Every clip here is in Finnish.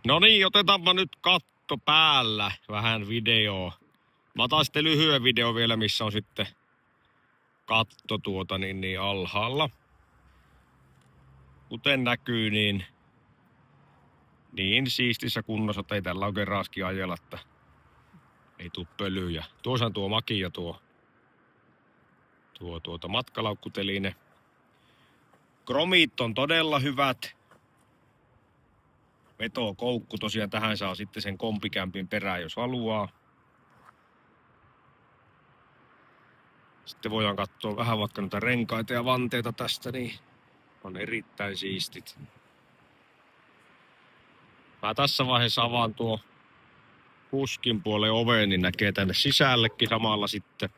No niin, otetaanpa nyt katto päällä vähän videoa. Mä otan sitten lyhyen video vielä, missä on sitten katto niin alhaalla. Kuten näkyy, niin siistissä kunnossa, että ei tällä oikein raski ajella, että ei tuu pölyjä. Tuossa on tuo maki ja tuo matkalaukkuteline. Kromit on todella hyvät. Vetokoukku tosiaan, tähän saa sitten sen kompikämpin perään, jos haluaa. Sitten voidaan katsoa vähän vaikka noita renkaita ja vanteita tästä, niin on erittäin siistit. Mä tässä vaiheessa avaan tuo kuskin puolen oven, niin näkee tänne sisällekin samalla sitten.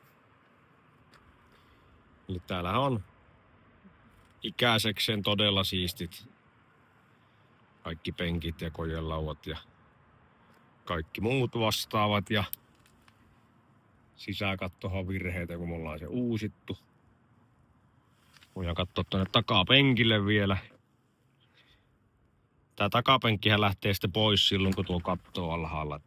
Eli täällä on ikäisekseen todella siistit. Kaikki penkit ja kojelauvat ja kaikki muut vastaavat. Ja sisäkattohan on virheitä, kun me ollaan se uusittu. Voidaan katsoa tuonne takapenkille vielä. Tää takapenkkihän lähtee sitten pois silloin, kun tuo katto on alhaalla.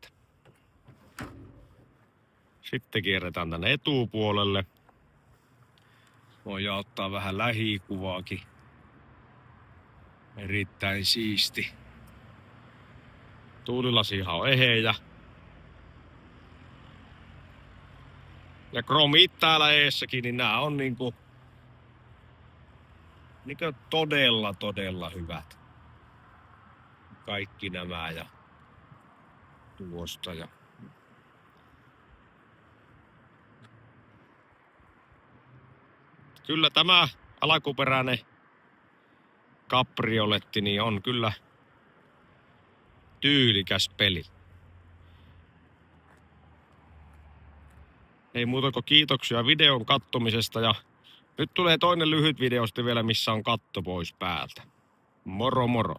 Sitten kierretään tänne etupuolelle. Voidaan ottaa vähän lähikuvaakin. Erittäin siisti. Tuulilasihan on eheä. Ja kromit täällä eessäkin, niin nää on niinku todella hyvät. Kaikki nämä ja tuosta ja kyllä tämä alkuperäinen kaprioletti niin on kyllä tyylikäs peli. Ei muuta kuin kiitoksia videon kattomisesta ja nyt tulee toinen lyhyt video sitten vielä, missä on katto pois päältä. Moro moro!